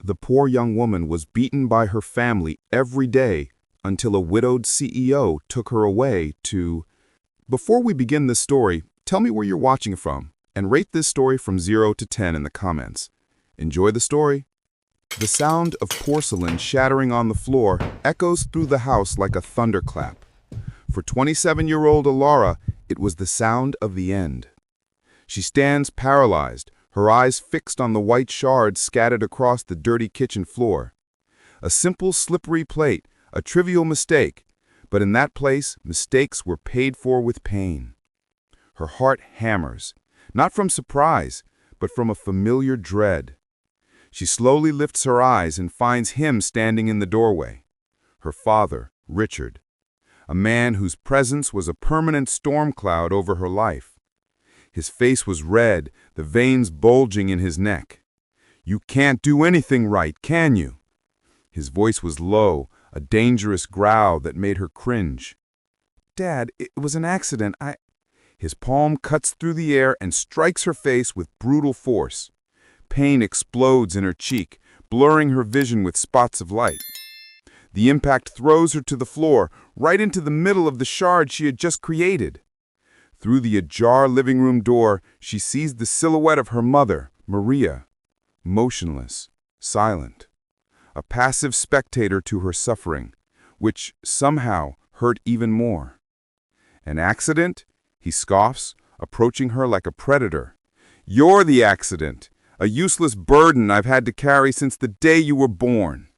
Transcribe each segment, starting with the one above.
The poor young woman was beaten by her family every day until a widowed CEO took her away to... Before we begin this story, tell me where you're watching it from, and rate this story from 0 to 10 in the comments. Enjoy the story. The sound of porcelain shattering on the floor echoes through the house like a thunderclap. For 27-year-old Alara, it was the sound of the end. She stands paralyzed, her eyes fixed on the white shards scattered across the dirty kitchen floor. A simple slippery plate, a trivial mistake, but in that place, mistakes were paid for with pain. Her heart hammers, not from surprise, but from a familiar dread. She slowly lifts her eyes and finds him standing in the doorway. Her father, Richard, a man whose presence was a permanent storm cloud over her life. His face was red, the veins bulging in his neck. "You can't do anything right, can you?" His voice was low, a dangerous growl that made her cringe. "Dad, it was an accident. His palm cuts through the air and strikes her face with brutal force. Pain explodes in her cheek, blurring her vision with spots of light. The impact throws her to the floor, right into the middle of the shard she had just created. Through the ajar living room door, she sees the silhouette of her mother, Maria, motionless, silent, a passive spectator to her suffering, which somehow hurt even more. "An accident?" he scoffs, approaching her like a predator. "You're the accident, a useless burden I've had to carry since the day you were born."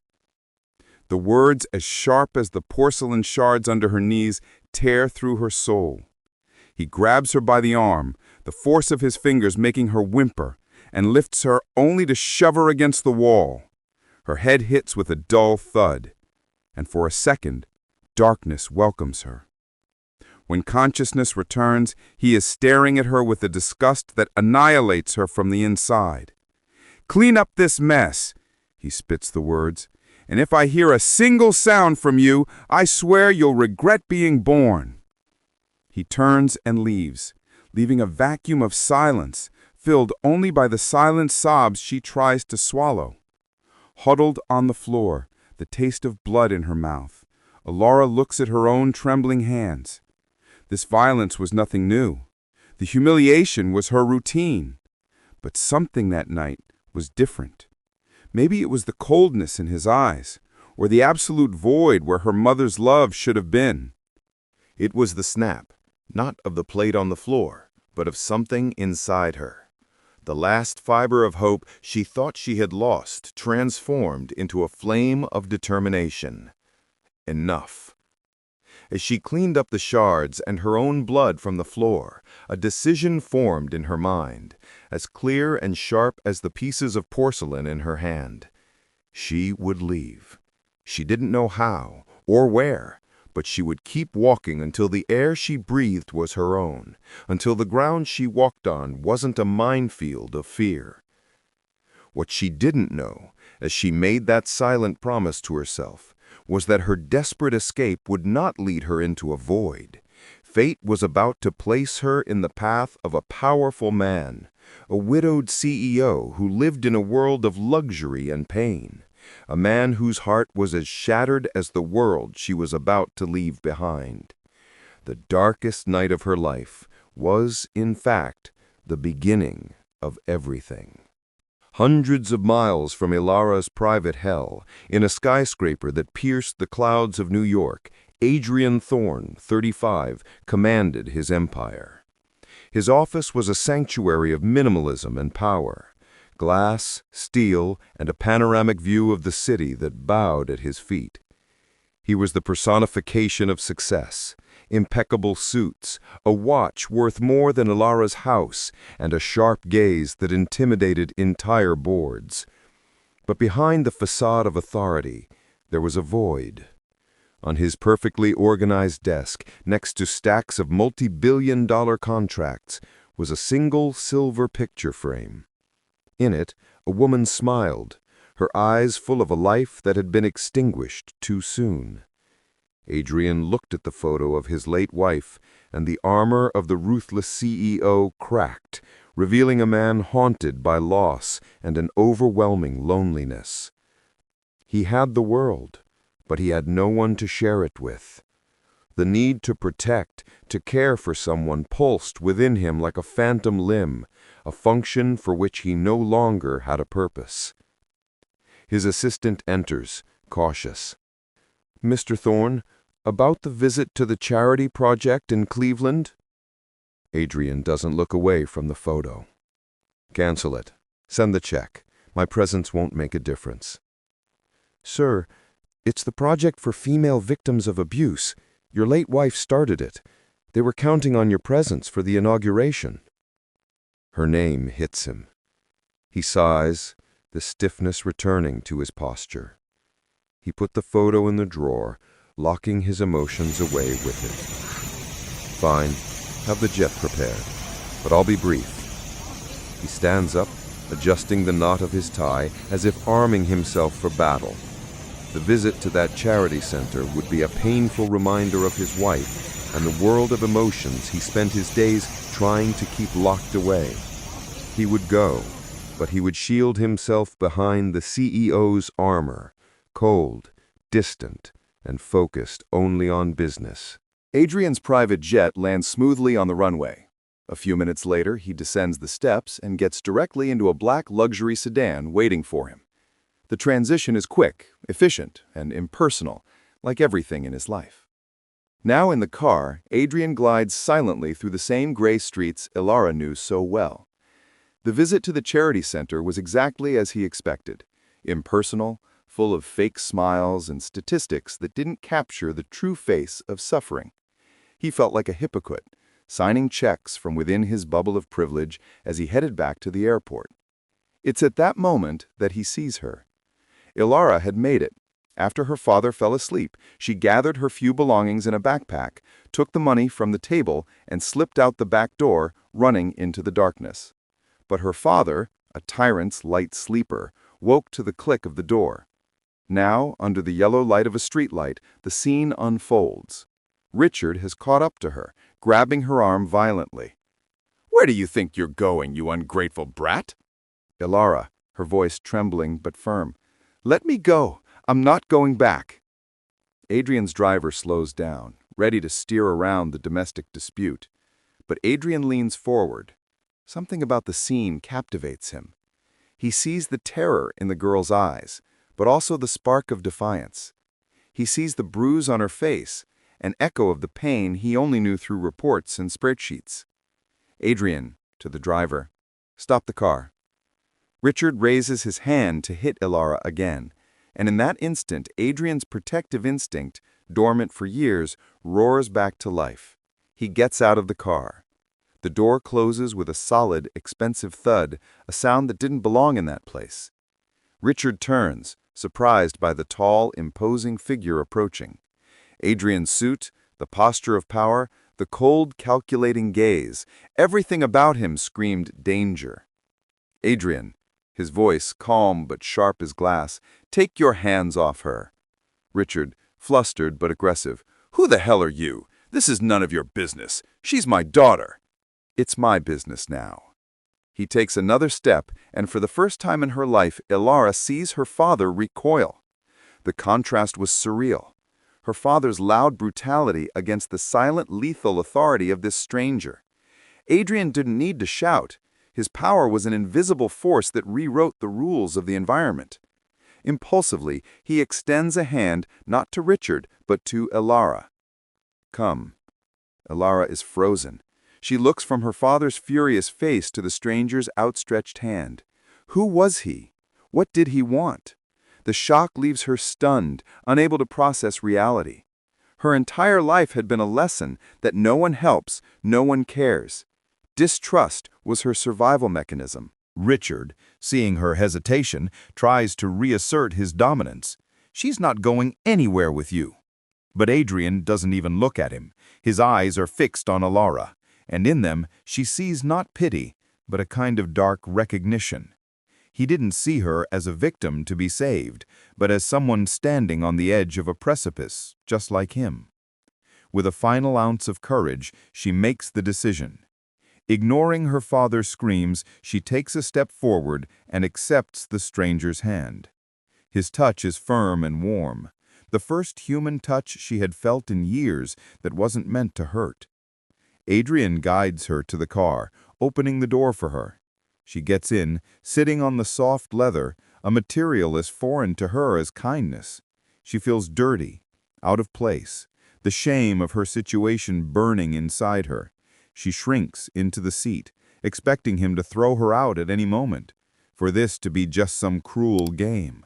The words, as sharp as the porcelain shards under her knees, tear through her soul. He grabs her by the arm, the force of his fingers making her whimper, and lifts her only to shove her against the wall. Her head hits with a dull thud, and for a second, darkness welcomes her. When consciousness returns, he is staring at her with a disgust that annihilates her from the inside. "Clean up this mess," he spits the words, "and if I hear a single sound from you, I swear you'll regret being born." He turns and leaves, leaving a vacuum of silence, filled only by the silent sobs she tries to swallow. Huddled on the floor, the taste of blood in her mouth, Alara looks at her own trembling hands. This violence was nothing new. The humiliation was her routine. But something that night was different. Maybe it was the coldness in his eyes, or the absolute void where her mother's love should have been. It was the snap, not of the plate on the floor, but of something inside her. The last fiber of hope she thought she had lost transformed into a flame of determination. Enough. As she cleaned up the shards and her own blood from the floor, a decision formed in her mind, as clear and sharp as the pieces of porcelain in her hand. She would leave. She didn't know how or where, but she would keep walking until the air she breathed was her own, until the ground she walked on wasn't a minefield of fear. What she didn't know, as she made that silent promise to herself, was that her desperate escape would not lead her into a void. Fate was about to place her in the path of a powerful man, a widowed CEO who lived in a world of luxury and pain, a man whose heart was as shattered as the world she was about to leave behind. The darkest night of her life was, in fact, the beginning of everything. Hundreds of miles from Alara's private hell, in a skyscraper that pierced the clouds of New York, Adrian Thorne, 35, commanded his empire. His office was a sanctuary of minimalism and power. Glass, steel, and a panoramic view of the city that bowed at his feet. He was the personification of success, impeccable suits, a watch worth more than Alara's house, and a sharp gaze that intimidated entire boards. But behind the facade of authority, there was a void. On his perfectly organized desk, next to stacks of multi-billion-dollar contracts, was a single silver picture frame. In it, a woman smiled, her eyes full of a life that had been extinguished too soon. Adrian looked at the photo of his late wife, and the armor of the ruthless CEO cracked, revealing a man haunted by loss and an overwhelming loneliness. He had the world, but he had no one to share it with. The need to protect, to care for someone pulsed within him like a phantom limb, a function for which he no longer had a purpose. His assistant enters, cautious. "Mr. Thorne, about the visit to the charity project in Cleveland?" Adrian doesn't look away from the photo. "Cancel it. Send the check. My presence won't make a difference." "Sir, it's the project for female victims of abuse. Your late wife started it. They were counting on your presence for the inauguration." Her name hits him. He sighs, the stiffness returning to his posture. He put the photo in the drawer, locking his emotions away with it. "Fine, have the jet prepared, but I'll be brief." He stands up, adjusting the knot of his tie as if arming himself for battle. The visit to that charity center would be a painful reminder of his wife and the world of emotions he spent his days trying to keep locked away. He would go, but he would shield himself behind the CEO's armor, cold, distant, and focused only on business. Adrian's private jet lands smoothly on the runway. A few minutes later, he descends the steps and gets directly into a black luxury sedan waiting for him. The transition is quick, efficient, and impersonal, like everything in his life. Now in the car, Adrian glides silently through the same gray streets Ilara knew so well. The visit to the charity center was exactly as he expected, impersonal, full of fake smiles and statistics that didn't capture the true face of suffering. He felt like a hypocrite, signing checks from within his bubble of privilege as he headed back to the airport. It's at that moment that he sees her. Ilara had made it. After her father fell asleep, she gathered her few belongings in a backpack, took the money from the table, and slipped out the back door, running into the darkness. But her father, a tyrant's light sleeper, woke to the click of the door. Now, under the yellow light of a streetlight, the scene unfolds. Richard has caught up to her, grabbing her arm violently. "Where do you think you're going, you ungrateful brat?" Ilara, her voice trembling but firm. "Let me go. I'm not going back." Adrian's driver slows down, ready to steer around the domestic dispute. But Adrian leans forward. Something about the scene captivates him. He sees the terror in the girl's eyes, but also the spark of defiance. He sees the bruise on her face, an echo of the pain he only knew through reports and spreadsheets. "Adrian," to the driver, "stop the car." Richard raises his hand to hit Ilara again, and in that instant, Adrian's protective instinct, dormant for years, roars back to life. He gets out of the car. The door closes with a solid, expensive thud, a sound that didn't belong in that place. Richard turns, surprised by the tall, imposing figure approaching. Adrian's suit, the posture of power, the cold, calculating gaze, everything about him screamed danger. "Adrian," his voice calm but sharp as glass, "take your hands off her." Richard, flustered but aggressive, "Who the hell are you? This is none of your business. She's my daughter." "It's my business now." He takes another step, and for the first time in her life, Ilara sees her father recoil. The contrast was surreal. Her father's loud brutality against the silent, lethal authority of this stranger. Adrian didn't need to shout. His power was an invisible force that rewrote the rules of the environment. Impulsively, he extends a hand not to Richard, but to Ilara. "Come." Ilara is frozen. She looks from her father's furious face to the stranger's outstretched hand. Who was he? What did he want? The shock leaves her stunned, unable to process reality. Her entire life had been a lesson that no one helps, no one cares. Distrust was her survival mechanism. Richard, seeing her hesitation, tries to reassert his dominance. "She's not going anywhere with you." But Adrian doesn't even look at him. His eyes are fixed on Ilara, and in them she sees not pity, but a kind of dark recognition. He didn't see her as a victim to be saved, but as someone standing on the edge of a precipice, just like him. With a final ounce of courage, she makes the decision. Ignoring her father's screams, she takes a step forward and accepts the stranger's hand. His touch is firm and warm, the first human touch she had felt in years that wasn't meant to hurt. Adrian guides her to the car, opening the door for her. She gets in, sitting on the soft leather, a material as foreign to her as kindness. She feels dirty, out of place, the shame of her situation burning inside her. She shrinks into the seat, expecting him to throw her out at any moment, for this to be just some cruel game.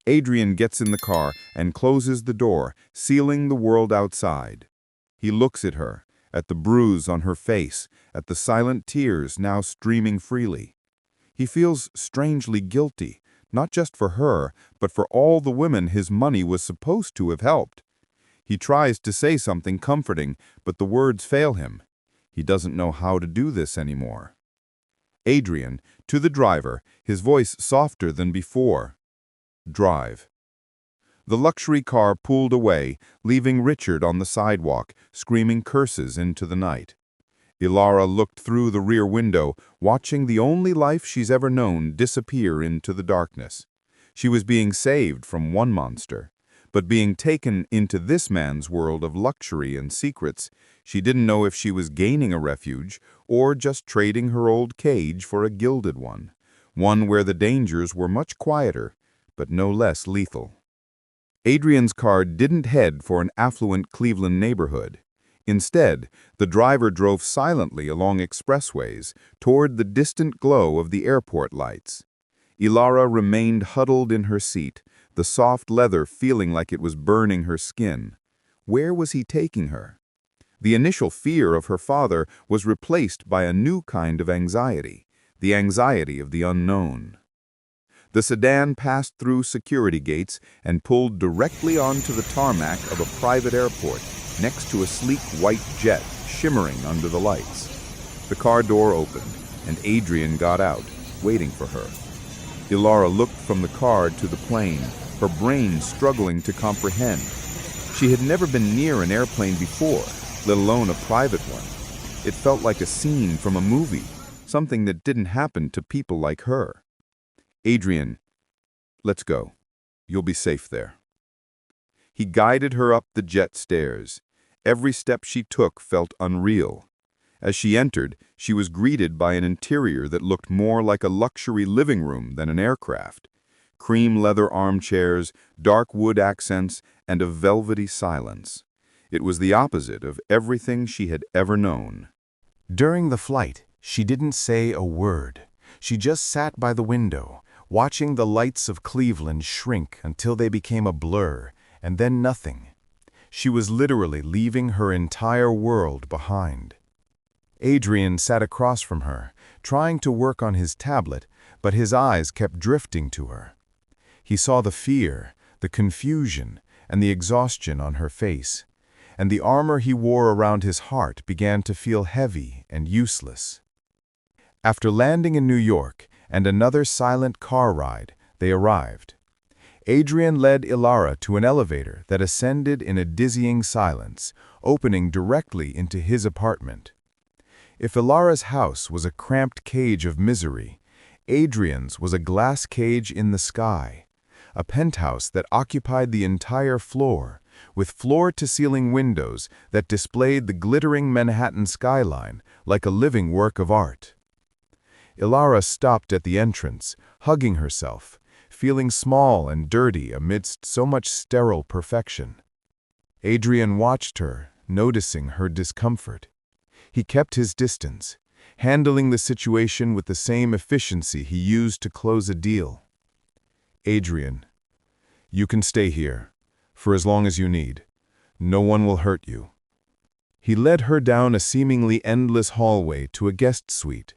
Adrian gets in the car and closes the door, sealing the world outside. He looks at her, at the bruise on her face, at the silent tears now streaming freely. He feels strangely guilty, not just for her, but for all the women his money was supposed to have helped. He tries to say something comforting, but the words fail him. He doesn't know how to do this anymore. Adrian, to the driver, his voice softer than before. Drive. The luxury car pulled away, leaving Richard on the sidewalk, screaming curses into the night. Ilara looked through the rear window, watching the only life she's ever known disappear into the darkness. She was being saved from one monster, but being taken into this man's world of luxury and secrets, she didn't know if she was gaining a refuge or just trading her old cage for a gilded one where the dangers were much quieter, but no less lethal. Adrian's car didn't head for an affluent Cleveland neighborhood. Instead, the driver drove silently along expressways toward the distant glow of the airport lights. Ilara remained huddled in her seat, the soft leather feeling like it was burning her skin. Where was he taking her? The initial fear of her father was replaced by a new kind of anxiety, the anxiety of the unknown. The sedan passed through security gates and pulled directly onto the tarmac of a private airport, next to a sleek white jet shimmering under the lights. The car door opened, and Adrian got out, waiting for her. Ilara looked from the car to the plane, her brain struggling to comprehend. She had never been near an airplane before, let alone a private one. It felt like a scene from a movie, something that didn't happen to people like her. Adrian, let's go. You'll be safe there. He guided her up the jet stairs. Every step she took felt unreal. As she entered, she was greeted by an interior that looked more like a luxury living room than an aircraft. Cream leather armchairs, dark wood accents, and a velvety silence. It was the opposite of everything she had ever known. During the flight, she didn't say a word. She just sat by the window, watching the lights of Cleveland shrink until they became a blur, and then nothing. She was literally leaving her entire world behind. Adrian sat across from her, trying to work on his tablet, but his eyes kept drifting to her. He saw the fear, the confusion, and the exhaustion on her face, and the armor he wore around his heart began to feel heavy and useless. After landing in New York and another silent car ride, they arrived. Adrian led Ilara to an elevator that ascended in a dizzying silence, opening directly into his apartment. If Ilara's house was a cramped cage of misery, Adrian's was a glass cage in the sky, a penthouse that occupied the entire floor, with floor-to-ceiling windows that displayed the glittering Manhattan skyline like a living work of art. Ilara stopped at the entrance, hugging herself, feeling small and dirty amidst so much sterile perfection. Adrian watched her, noticing her discomfort. He kept his distance, handling the situation with the same efficiency he used to close a deal. Adrian, you can stay here, for as long as you need. No one will hurt you. He led her down a seemingly endless hallway to a guest suite.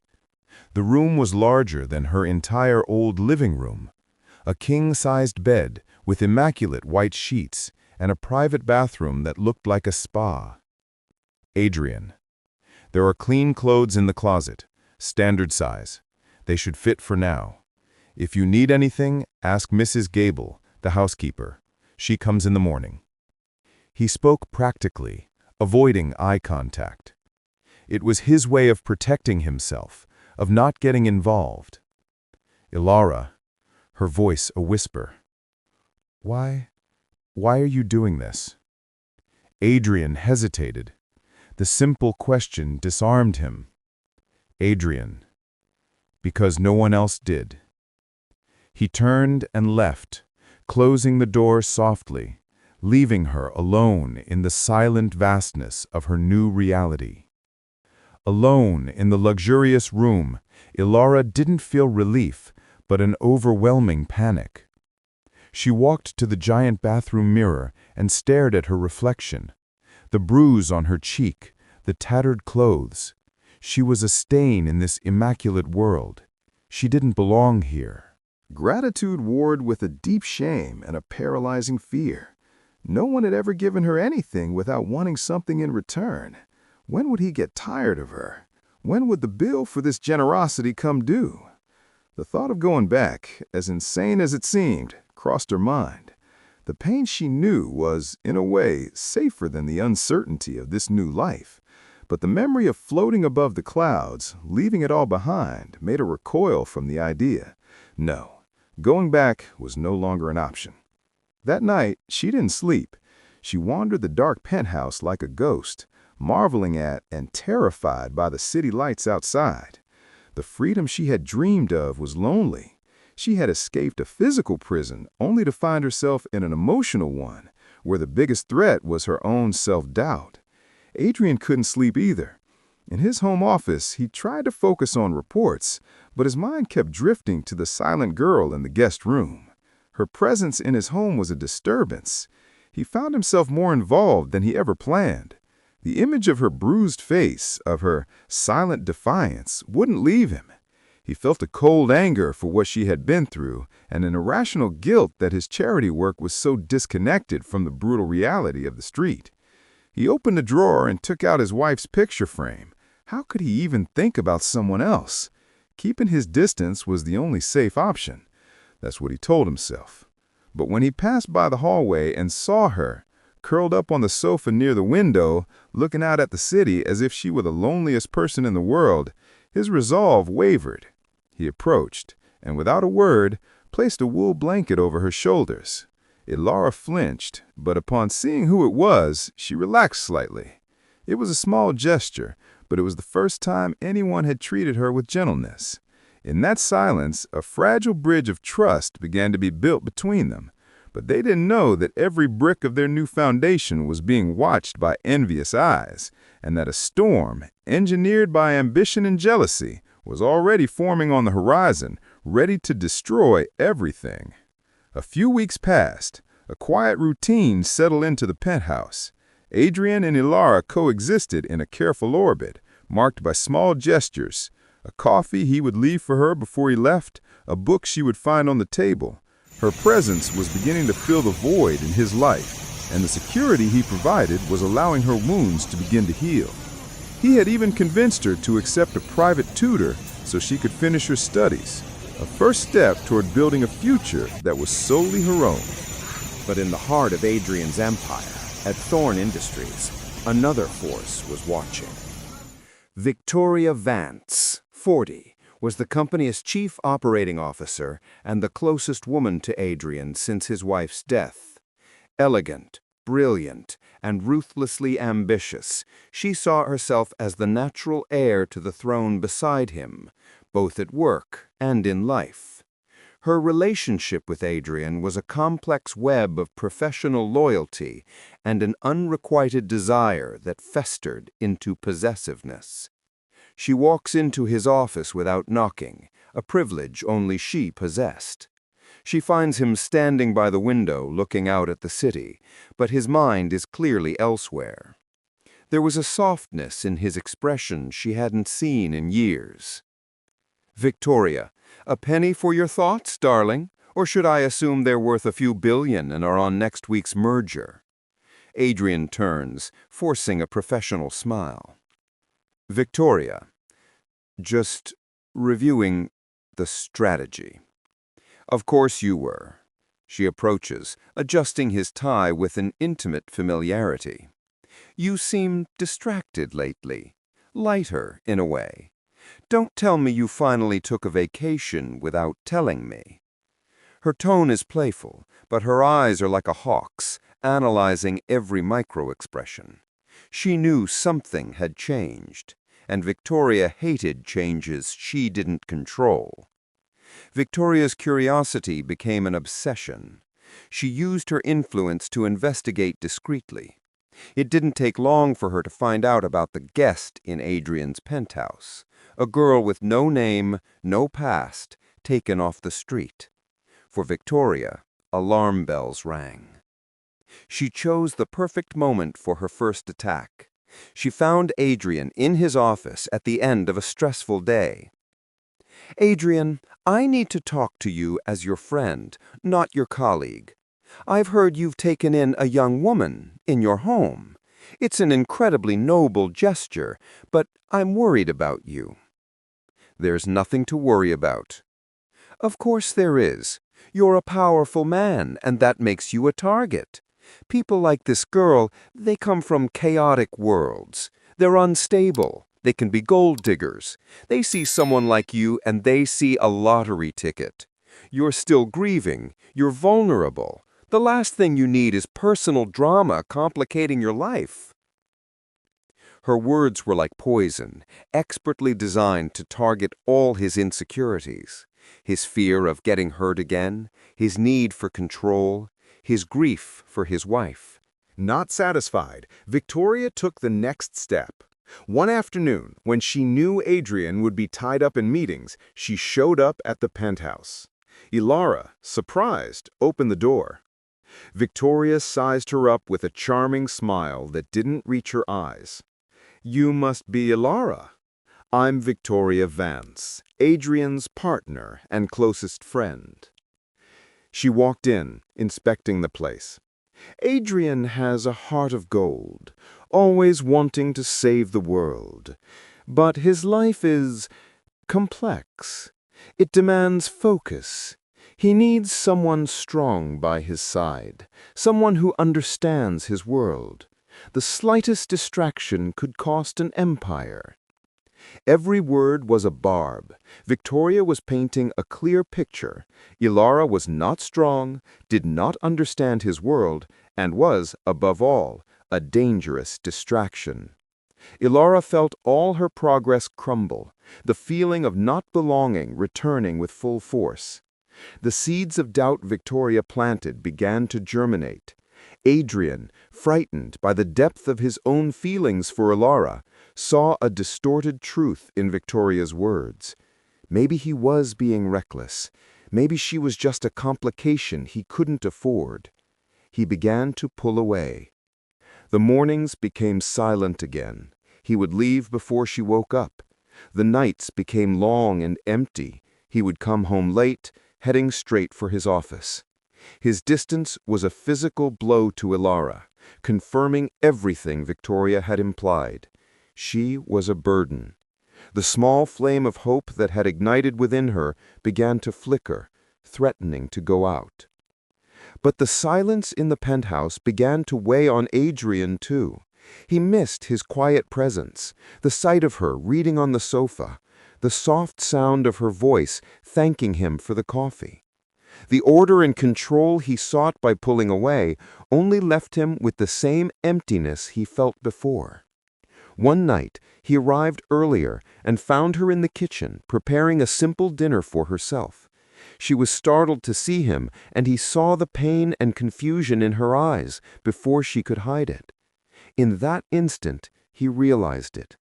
The room was larger than her entire old living room. A king-sized bed with immaculate white sheets and a private bathroom that looked like a spa. Adrian, there are clean clothes in the closet, standard size. They should fit for now. If you need anything, ask Mrs. Gable, the housekeeper. She comes in the morning. He spoke practically, avoiding eye contact. It was his way of protecting himself, of not getting involved. Ilara, her voice a whisper, Why are you doing this? Adrian hesitated. The simple question disarmed him. Adrian, because no one else did. He turned and left, closing the door softly, leaving her alone in the silent vastness of her new reality. Alone in the luxurious room, Ilara didn't feel relief, but an overwhelming panic. She walked to the giant bathroom mirror and stared at her reflection. The bruise on her cheek, the tattered clothes. She was a stain in this immaculate world. She didn't belong here. Gratitude warred with a deep shame and a paralyzing fear. No one had ever given her anything without wanting something in return. When would he get tired of her? When would the bill for this generosity come due? The thought of going back, as insane as it seemed, crossed her mind. The pain she knew was, in a way, safer than the uncertainty of this new life. But the memory of floating above the clouds, leaving it all behind, made her recoil from the idea. No, going back was no longer an option. That night, she didn't sleep. She wandered the dark penthouse like a ghost, marveling at and terrified by the city lights outside. The freedom she had dreamed of was lonely. She had escaped a physical prison only to find herself in an emotional one, where the biggest threat was her own self-doubt. Adrian couldn't sleep either. In his home office, he tried to focus on reports, but his mind kept drifting to the silent girl in the guest room. Her presence in his home was a disturbance. He found himself more involved than he ever planned. The image of her bruised face, of her silent defiance, wouldn't leave him. He felt a cold anger for what she had been through and an irrational guilt that his charity work was so disconnected from the brutal reality of the street. He opened a drawer and took out his wife's picture frame. How could he even think about someone else? Keeping his distance was the only safe option. That's what he told himself. But when he passed by the hallway and saw her, curled up on the sofa near the window, looking out at the city as if she were the loneliest person in the world, his resolve wavered. He approached, and without a word, placed a wool blanket over her shoulders. Ilara flinched, but upon seeing who it was, she relaxed slightly. It was a small gesture, but it was the first time anyone had treated her with gentleness. In that silence, a fragile bridge of trust began to be built between them. But they didn't know that every brick of their new foundation was being watched by envious eyes, and that a storm, engineered by ambition and jealousy, was already forming on the horizon, ready to destroy everything. A few weeks passed. A quiet routine settled into the penthouse. Adrian and Ilara coexisted in a careful orbit, marked by small gestures. A coffee he would leave for her before he left, a book she would find on the table. Her presence was beginning to fill the void in his life, and the security he provided was allowing her wounds to begin to heal. He had even convinced her to accept a private tutor so she could finish her studies, a first step toward building a future that was solely her own. But in the heart of Adrian's empire, at Thorn Industries, another force was watching. Victoria Vance, 40, was the company's chief operating officer and the closest woman to Adrian since his wife's death. Elegant, brilliant, and ruthlessly ambitious, she saw herself as the natural heir to the throne beside him, both at work and in life. Her relationship with Adrian was a complex web of professional loyalty and an unrequited desire that festered into possessiveness. She walks into his office without knocking, a privilege only she possessed. She finds him standing by the window looking out at the city, but his mind is clearly elsewhere. There was a softness in his expression she hadn't seen in years. "Victoria, a penny for your thoughts, darling? Or should I assume they're worth a few billion and are on next week's merger?" Adrian turns, forcing a professional smile. "Victoria, just reviewing the strategy." "Of course you were." She approaches, adjusting his tie with an intimate familiarity. "You seem distracted lately. Lighter, in a way. Don't tell me you finally took a vacation without telling me." Her tone is playful, but her eyes are like a hawk's, analyzing every micro-expression. She knew something had changed, and Victoria hated changes she didn't control. Victoria's curiosity became an obsession. She used her influence to investigate discreetly. It didn't take long for her to find out about the guest in Adrian's penthouse, a girl with no name, no past, taken off the street. For Victoria, alarm bells rang. She chose the perfect moment for her first attack. She found Adrian in his office at the end of a stressful day. "Adrian, I need to talk to you as your friend, not your colleague. I've heard you've taken in a young woman in your home. It's an incredibly noble gesture, but I'm worried about you." "There's nothing to worry about." "Of course there is. You're a powerful man, and that makes you a target. People like this girl, they come from chaotic worlds. They're unstable. They can be gold diggers. They see someone like you and they see a lottery ticket. You're still grieving. You're vulnerable. The last thing you need is personal drama complicating your life." Her words were like poison, expertly designed to target all his insecurities. His fear of getting hurt again, his need for control, his grief for his wife. Not satisfied, Victoria took the next step. One afternoon, when she knew Adrian would be tied up in meetings, she showed up at the penthouse. Ilara, surprised, opened the door. Victoria sized her up with a charming smile that didn't reach her eyes. "You must be Ilara. I'm Victoria Vance, Adrian's partner and closest friend." She walked in, inspecting the place. "Adrian has a heart of gold, always wanting to save the world. But his life is complex. It demands focus. He needs someone strong by his side, someone who understands his world. The slightest distraction could cost an empire." Every word was a barb. Victoria was painting a clear picture. Ilara was not strong, did not understand his world, and was, above all, a dangerous distraction. Ilara felt all her progress crumble, the feeling of not belonging returning with full force. The seeds of doubt Victoria planted began to germinate. Adrian, frightened by the depth of his own feelings for Ilara, saw a distorted truth in Victoria's words. Maybe he was being reckless. Maybe she was just a complication he couldn't afford. He began to pull away. The mornings became silent again. He would leave before she woke up. The nights became long and empty. He would come home late, heading straight for his office. His distance was a physical blow to Ilara, confirming everything Victoria had implied. She was a burden. The small flame of hope that had ignited within her began to flicker, threatening to go out. But the silence in the penthouse began to weigh on Adrian, too. He missed his quiet presence, the sight of her reading on the sofa, the soft sound of her voice thanking him for the coffee. The order and control he sought by pulling away only left him with the same emptiness he felt before. One night, he arrived earlier and found her in the kitchen, preparing a simple dinner for herself. She was startled to see him, and he saw the pain and confusion in her eyes before she could hide it. In that instant, he realized it.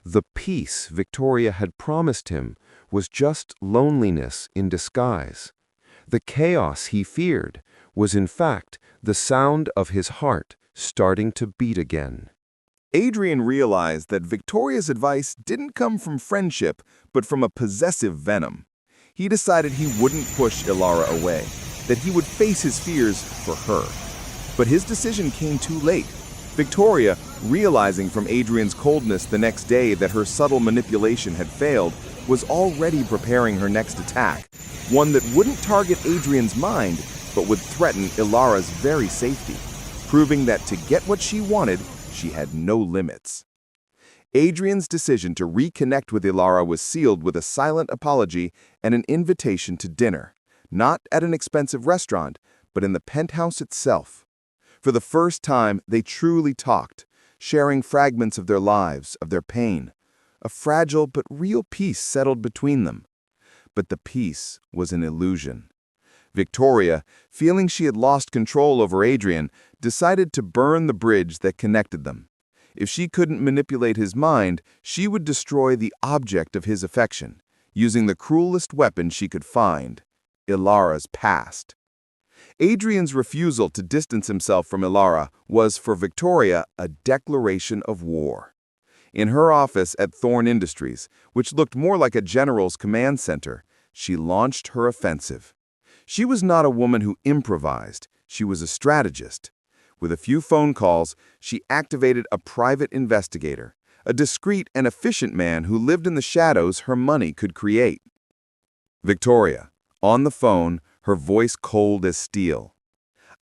The peace Victoria had promised him was just loneliness in disguise. The chaos he feared was in fact the sound of his heart starting to beat again. Adrian realized that Victoria's advice didn't come from friendship, but from a possessive venom. He decided he wouldn't push Ilara away, that he would face his fears for her. But his decision came too late. Victoria, realizing from Adrian's coldness the next day that her subtle manipulation had failed, was already preparing her next attack, one that wouldn't target Adrian's mind, but would threaten Ilara's very safety, proving that to get what she wanted, she had no limits. Adrian's decision to reconnect with Ilara was sealed with a silent apology and an invitation to dinner, not at an expensive restaurant, but in the penthouse itself. For the first time, they truly talked, sharing fragments of their lives, of their pain. A fragile but real peace settled between them. But the peace was an illusion. Victoria, feeling she had lost control over Adrian, decided to burn the bridge that connected them. If she couldn't manipulate his mind, she would destroy the object of his affection, using the cruelest weapon she could find, Ilara's past. Adrian's refusal to distance himself from Ilara was, for Victoria, a declaration of war. In her office at Thorn Industries, which looked more like a general's command center, she launched her offensive. She was not a woman who improvised, she was a strategist. With a few phone calls, she activated a private investigator, a discreet and efficient man who lived in the shadows her money could create. Victoria, on the phone, her voice cold as steel.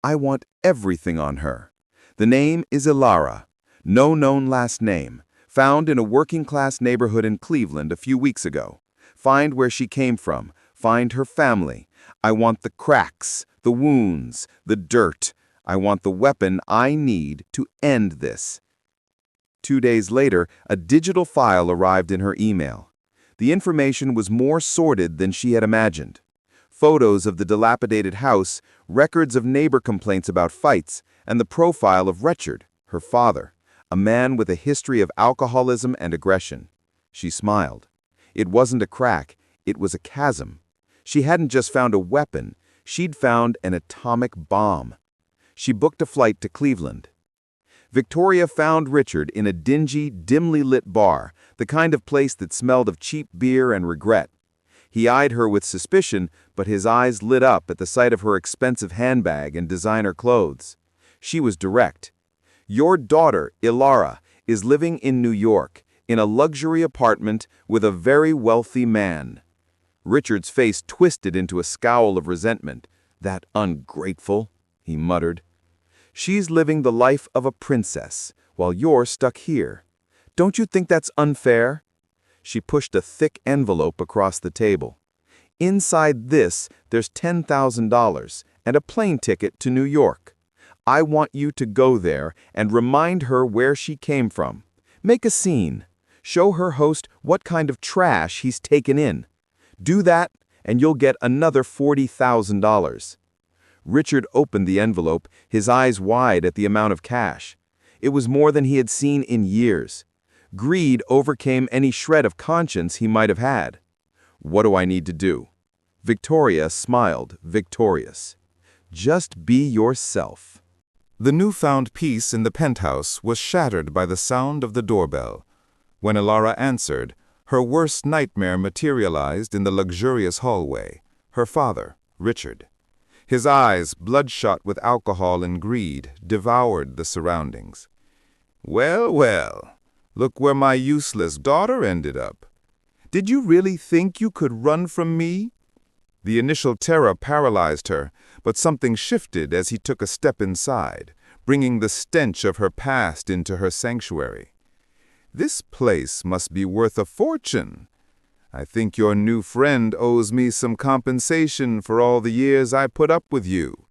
I want everything on her. The name is Ilara, no known last name, found in a working-class neighborhood in Cleveland a few weeks ago. Find where she came from, find her family. I want the cracks, the wounds, the dirt. I want the weapon I need to end this. 2 days later, a digital file arrived in her email. The information was more sordid than she had imagined. Photos of the dilapidated house, records of neighbor complaints about fights, and the profile of Richard, her father, a man with a history of alcoholism and aggression. She smiled. It wasn't a crack, it was a chasm. She hadn't just found a weapon, she'd found an atomic bomb. She booked a flight to Cleveland. Victoria found Richard in a dingy, dimly lit bar, the kind of place that smelled of cheap beer and regret. He eyed her with suspicion, but his eyes lit up at the sight of her expensive handbag and designer clothes. She was direct. Your daughter, Ilara, is living in New York, in a luxury apartment with a very wealthy man. Richard's face twisted into a scowl of resentment. That ungrateful, he muttered. She's living the life of a princess, while you're stuck here. Don't you think that's unfair? She pushed a thick envelope across the table. Inside this, there's $10,000 and a plane ticket to New York. I want you to go there and remind her where she came from. Make a scene. Show her host what kind of trash he's taken in. Do that, and you'll get another $40,000. Richard opened the envelope, his eyes wide at the amount of cash. It was more than he had seen in years. Greed overcame any shred of conscience he might have had. What do I need to do? Victoria smiled, victorious. Just be yourself. The newfound peace in the penthouse was shattered by the sound of the doorbell. When Ilara answered, her worst nightmare materialized in the luxurious hallway. Her father, Richard. His eyes, bloodshot with alcohol and greed, devoured the surroundings. Well, well. Look where my useless daughter ended up. Did you really think you could run from me? The initial terror paralyzed her, but something shifted as he took a step inside, bringing the stench of her past into her sanctuary. This place must be worth a fortune. I think your new friend owes me some compensation for all the years I put up with you.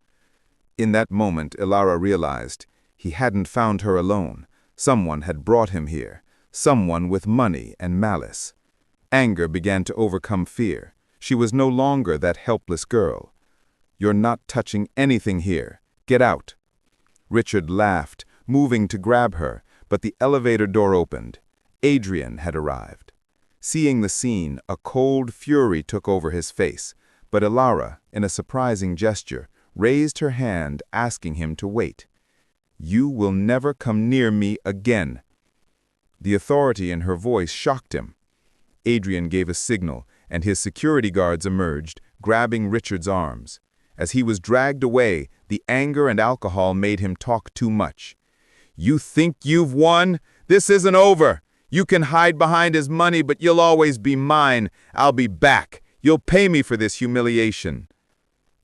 In that moment, Ilara realized he hadn't found her alone. Someone had brought him here, someone with money and malice. Anger began to overcome fear. She was no longer that helpless girl. You're not touching anything here. Get out. Richard laughed, moving to grab her, but the elevator door opened. Adrian had arrived. Seeing the scene, a cold fury took over his face, but Ilara, in a surprising gesture, raised her hand, asking him to wait. You will never come near me again. The authority in her voice shocked him. Adrian gave a signal, and his security guards emerged, grabbing Richard's arms. As he was dragged away, the anger and alcohol made him talk too much. You think you've won? This isn't over. You can hide behind his money, but you'll always be mine. I'll be back. You'll pay me for this humiliation.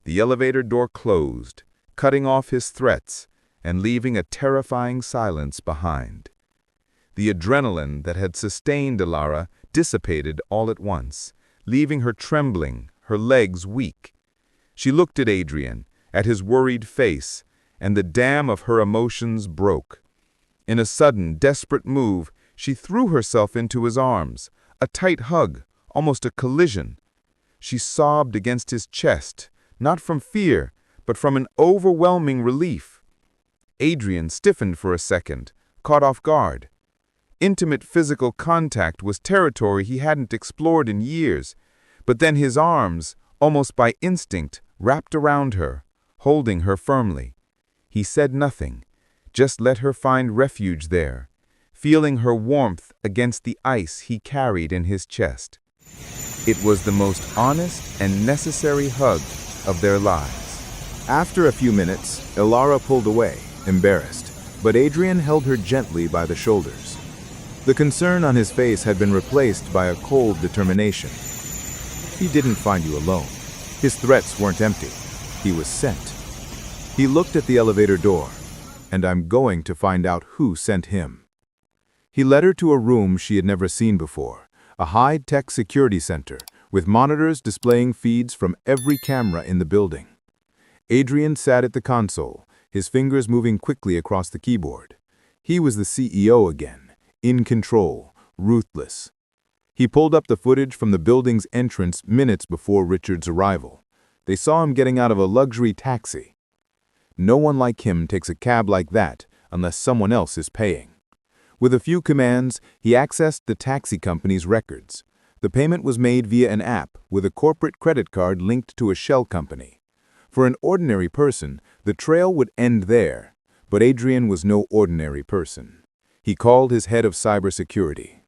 The elevator door closed, cutting off his threats and leaving a terrifying silence behind. The adrenaline that had sustained Ilara dissipated all at once, leaving her trembling, her legs weak. She looked at Adrian, at his worried face, and the dam of her emotions broke. In a sudden, desperate move, she threw herself into his arms, a tight hug, almost a collision. She sobbed against his chest, not from fear, but from an overwhelming relief. Adrian stiffened for a second, caught off guard. Intimate physical contact was territory he hadn't explored in years, but then his arms, almost by instinct, wrapped around her, holding her firmly. He said nothing, just let her find refuge there, feeling her warmth against the ice he carried in his chest. It was the most honest and necessary hug of their lives. After a few minutes, Ilara pulled away, embarrassed, but Adrian held her gently by the shoulders. The concern on his face had been replaced by a cold determination. He didn't find you alone. His threats weren't empty. He was sent. He looked at the elevator door, and I'm going to find out who sent him. He led her to a room she had never seen before, a high-tech security center with monitors displaying feeds from every camera in the building. Adrian sat at the console, his fingers moving quickly across the keyboard. He was the CEO again, in control, ruthless. He pulled up the footage from the building's entrance minutes before Richard's arrival. They saw him getting out of a luxury taxi. No one like him takes a cab like that unless someone else is paying. With a few commands, he accessed the taxi company's records. The payment was made via an app with a corporate credit card linked to a shell company. For an ordinary person, the trail would end there, but Adrian was no ordinary person. He called his head of cybersecurity.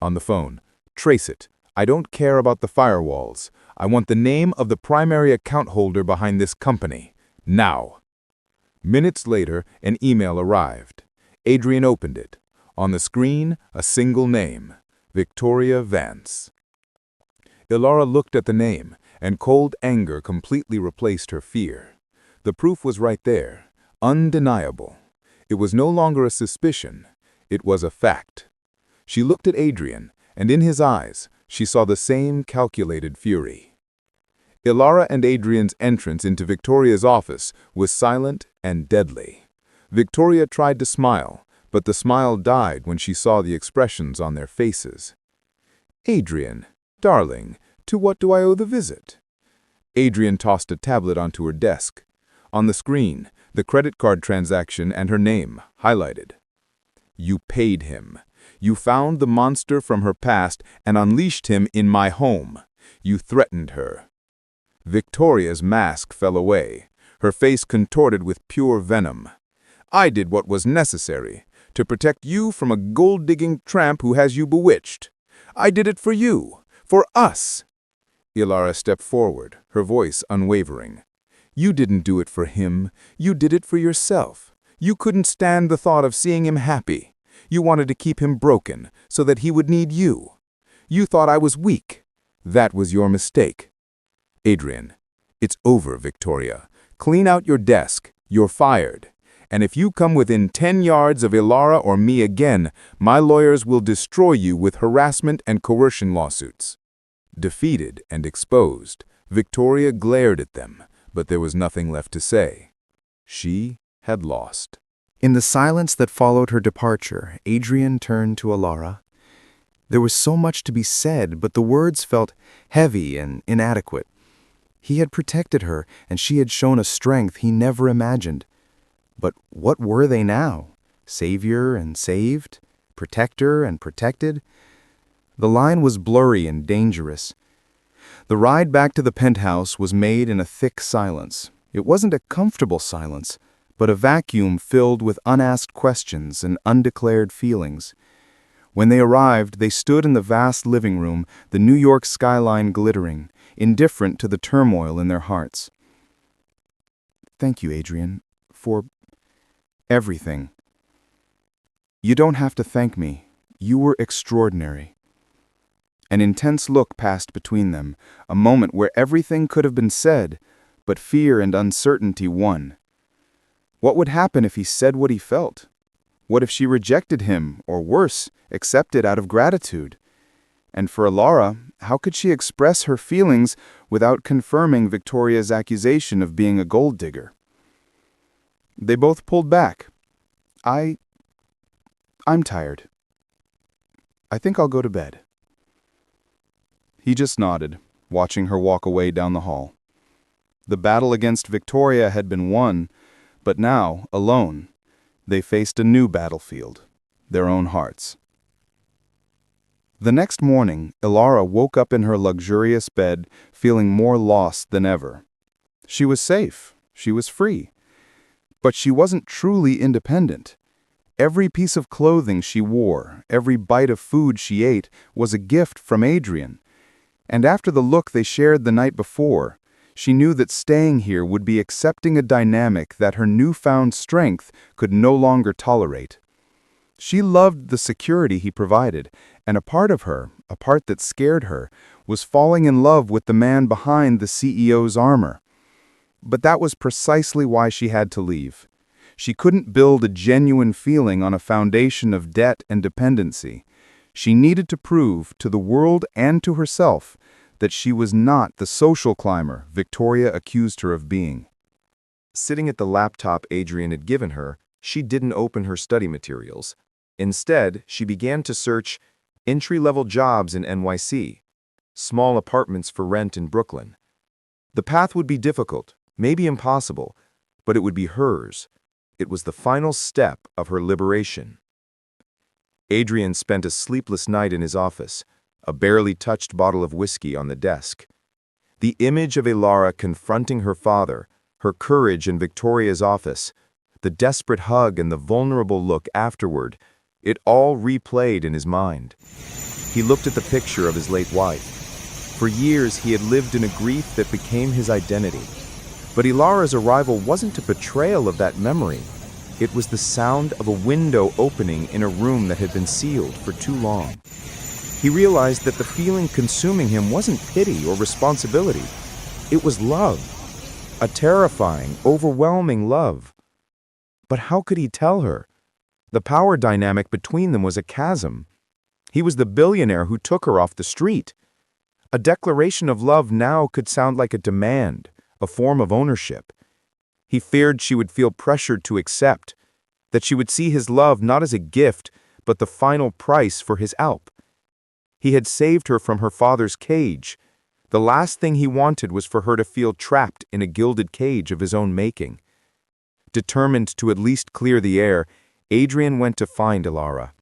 On the phone, "Trace it. I don't care about the firewalls. I want the name of the primary account holder behind this company. Now." Minutes later, an email arrived. Adrian opened it. On the screen, a single name, Victoria Vance. Ilara looked at the name, and cold anger completely replaced her fear. The proof was right there, undeniable. It was no longer a suspicion. It was a fact. She looked at Adrian, and in his eyes, she saw the same calculated fury. Ilara and Adrian's entrance into Victoria's office was silent and deadly. Victoria tried to smile, but the smile died when she saw the expressions on their faces. "Adrian, darling, to what do I owe the visit?" Adrian tossed a tablet onto her desk. On the screen, the credit card transaction and her name, highlighted. "You paid him. You found the monster from her past and unleashed him in my home. You threatened her." Victoria's mask fell away, her face contorted with pure venom. "I did what was necessary, to protect you from a gold-digging tramp who has you bewitched. I did it for you, for us." Ilara stepped forward, her voice unwavering. "You didn't do it for him. You did it for yourself. You couldn't stand the thought of seeing him happy. You wanted to keep him broken so that he would need you. You thought I was weak. That was your mistake." "Adrian, it's over, Victoria. Clean out your desk. You're fired. And if you come within 10 yards of Ilara or me again, my lawyers will destroy you with harassment and coercion lawsuits." Defeated and exposed, Victoria glared at them, but there was nothing left to say. She had lost. In the silence that followed her departure, Adrian turned to Ilara. There was so much to be said, but the words felt heavy and inadequate. He had protected her, and she had shown a strength he never imagined. But what were they now? Savior and saved? Protector and protected? The line was blurry and dangerous. The ride back to the penthouse was made in a thick silence. It wasn't a comfortable silence, but a vacuum filled with unasked questions and undeclared feelings. When they arrived, they stood in the vast living room, the New York skyline glittering, indifferent to the turmoil in their hearts. "Thank you, Adrian, for everything." "You don't have to thank me. You were extraordinary." An intense look passed between them, a moment where everything could have been said, but fear and uncertainty won. What would happen if he said what he felt? What if she rejected him, or worse, accepted out of gratitude? And for Ilara, how could she express her feelings without confirming Victoria's accusation of being a gold digger? They both pulled back. I'm tired. I think I'll go to bed. He just nodded, watching her walk away down the hall. The battle against Victoria had been won, but now, alone, they faced a new battlefield, their own hearts. The next morning, Ilara woke up in her luxurious bed, feeling more lost than ever. She was safe, she was free, but she wasn't truly independent. Every piece of clothing she wore, every bite of food she ate, was a gift from Adrian. And after the look they shared the night before, she knew that staying here would be accepting a dynamic that her newfound strength could no longer tolerate. She loved the security he provided, and a part of her, a part that scared her, was falling in love with the man behind the CEO's armor. But that was precisely why she had to leave. She couldn't build a genuine feeling on a foundation of debt and dependency. She needed to prove to the world and to herself that she was not the social climber Victoria accused her of being. Sitting at the laptop Adrian had given her, she didn't open her study materials. Instead, she began to search entry-level jobs in NYC, small apartments for rent in Brooklyn. The path would be difficult, maybe impossible, but it would be hers. It was the final step of her liberation. Adrian spent a sleepless night in his office, a barely touched bottle of whiskey on the desk. The image of Ilara confronting her father, her courage in Victoria's office, the desperate hug and the vulnerable look afterward, it all replayed in his mind. He looked at the picture of his late wife. For years he had lived in a grief that became his identity. But Ilara's arrival wasn't a betrayal of that memory. It was the sound of a window opening in a room that had been sealed for too long. He realized that the feeling consuming him wasn't pity or responsibility. It was love. A terrifying, overwhelming love. But how could he tell her? The power dynamic between them was a chasm. He was the billionaire who took her off the street. A declaration of love now could sound like a demand, a form of ownership. He feared she would feel pressured to accept, that she would see his love not as a gift, but the final price for his help. He had saved her from her father's cage. The last thing he wanted was for her to feel trapped in a gilded cage of his own making. Determined to at least clear the air, Adrian went to find Ilara.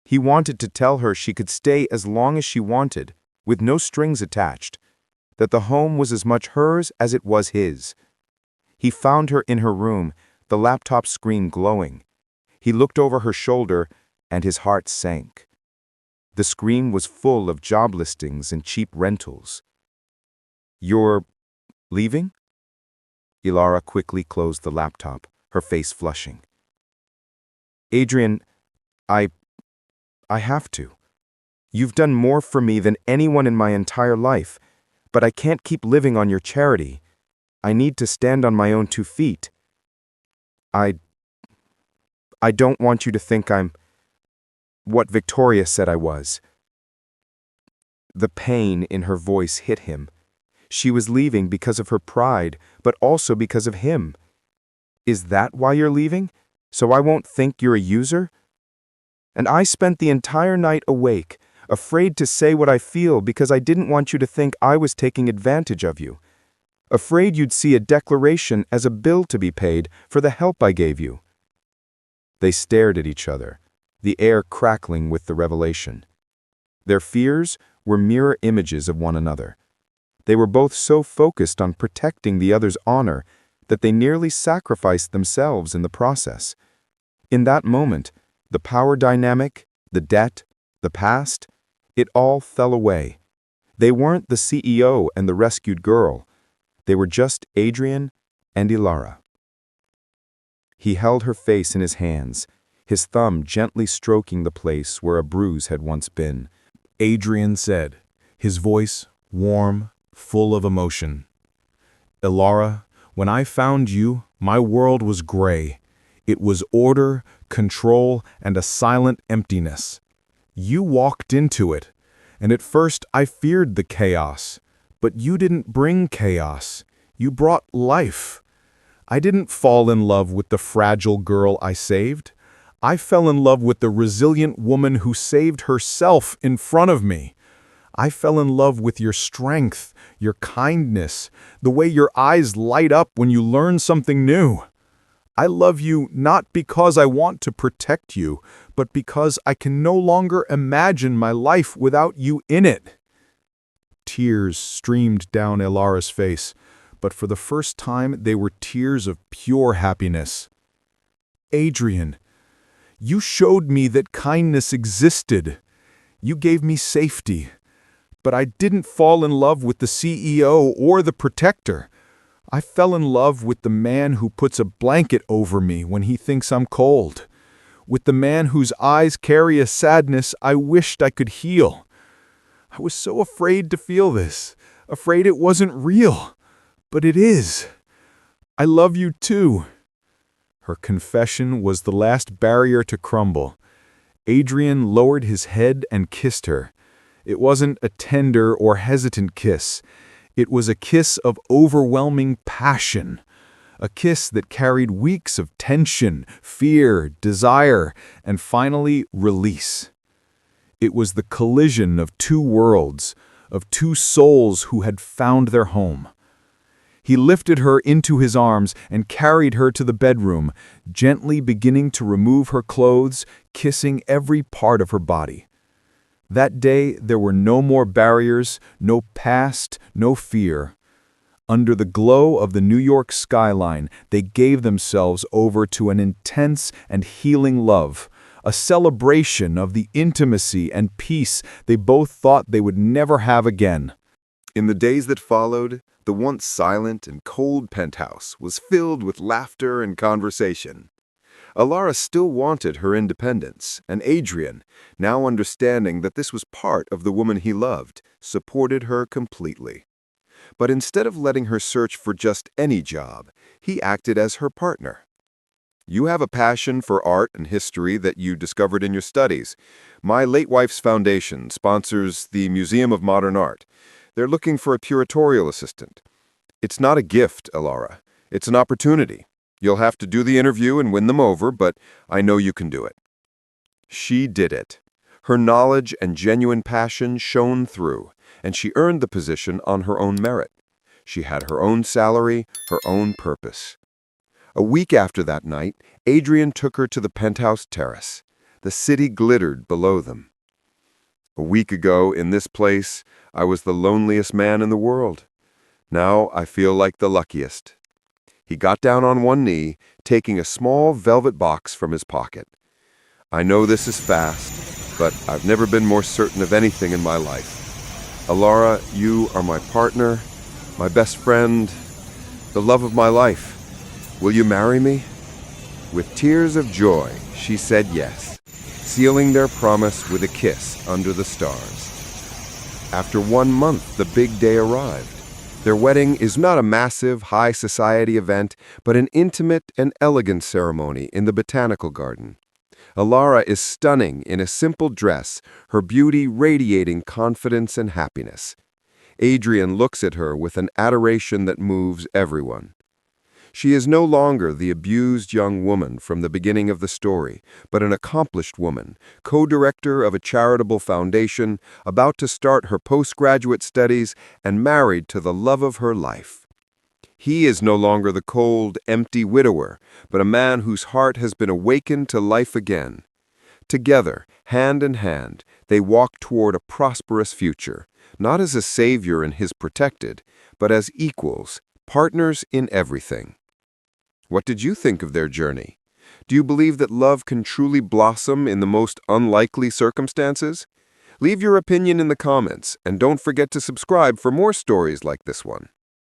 He wanted to tell her she could stay as long as she wanted, with no strings attached, that the home was as much hers as it was his. He found her in her room, the laptop screen glowing. He looked over her shoulder, and his heart sank. The screen was full of job listings and cheap rentals. "You're leaving?" Ilara quickly closed the laptop, her face flushing. "Adrian, I have to. You've done more for me than anyone in my entire life, but I can't keep living on your charity. I need to stand on my own 2 feet. I don't want you to think I'm what Victoria said I was." The pain in her voice hit him. She was leaving because of her pride, but also because of him. "Is that why you're leaving? So I won't think you're a user? And I spent the entire night awake, afraid to say what I feel because I didn't want you to think I was taking advantage of you. Afraid you'd see a declaration as a bill to be paid for the help I gave you." They stared at each other, the air crackling with the revelation. Their fears were mirror images of one another. They were both so focused on protecting the other's honor that they nearly sacrificed themselves in the process. In that moment, the power dynamic, the debt, the past, it all fell away. They weren't the CEO and the rescued girl. They were just Adrian and Ilara. He held her face in his hands, his thumb gently stroking the place where a bruise had once been. Adrian said, his voice warm, full of emotion. "Ilara, when I found you, my world was gray. It was order, control, and a silent emptiness. You walked into it, And at first I feared the chaos. But you didn't bring chaos. You brought life. I didn't fall in love with the fragile girl I saved. I fell in love with the resilient woman who saved herself in front of me. I fell in love with your strength, your kindness, the way your eyes light up when you learn something new. I love you not because I want to protect you, but because I can no longer imagine my life without you in it. Tears streamed down Elara's face, but for the first time they were tears of pure happiness. Adrian, you showed me that kindness existed. You gave me safety. But I didn't fall in love with the CEO or the protector. I fell in love with the man who puts a blanket over me when he thinks I'm cold. With the man whose eyes carry a sadness I wished I could heal. I was so afraid to feel this, afraid it wasn't real. But it is. I love you too. Her confession was the last barrier to crumble. Adrian lowered his head and kissed her. It wasn't a tender or hesitant kiss. It was a kiss of overwhelming passion. A kiss that carried weeks of tension, fear, desire, and finally release. It was the collision of two worlds, of two souls who had found their home. He lifted her into his arms and carried her to the bedroom, gently beginning to remove her clothes, kissing every part of her body. That day, there were no more barriers, no past, no fear. Under the glow of the New York skyline, they gave themselves over to an intense and healing love, a celebration of the intimacy and peace they both thought they would never have again. In the days that followed, the once silent and cold penthouse was filled with laughter and conversation. Elara still wanted her independence, and Adrian, now understanding that this was part of the woman he loved, supported her completely. But instead of letting her search for just any job, he acted as her partner. You have a passion for art and history that you discovered in your studies. My late wife's foundation sponsors the Museum of Modern Art. They're looking for a curatorial assistant. It's not a gift, Elara. It's an opportunity. You'll have to do the interview and win them over, but I know you can do it. She did it. Her knowledge and genuine passion shone through, and she earned the position on her own merit. She had her own salary, her own purpose. A week after that night, Adrian took her to the penthouse terrace. The city glittered below them. A week ago, in this place, I was the loneliest man in the world. Now I feel like the luckiest. He got down on one knee, taking a small velvet box from his pocket. I know this is fast, but I've never been more certain of anything in my life. Elara, you are my partner, my best friend, the love of my life. Will you marry me? With tears of joy, she said yes, sealing their promise with a kiss under the stars. After 1 month, the big day arrived. Their wedding is not a massive, high society event, but an intimate and elegant ceremony in the botanical garden. Elara is stunning in a simple dress, her beauty radiating confidence and happiness. Adrian looks at her with an adoration that moves everyone. She is no longer the abused young woman from the beginning of the story, but an accomplished woman, co-director of a charitable foundation, about to start her postgraduate studies, and married to the love of her life. He is no longer the cold, empty widower, but a man whose heart has been awakened to life again. Together, hand in hand, they walk toward a prosperous future, not as a savior and his protected, but as equals, partners in everything. What did you think of their journey? Do you believe that love can truly blossom in the most unlikely circumstances? Leave your opinion in the comments, and don't forget to subscribe for more stories like this one.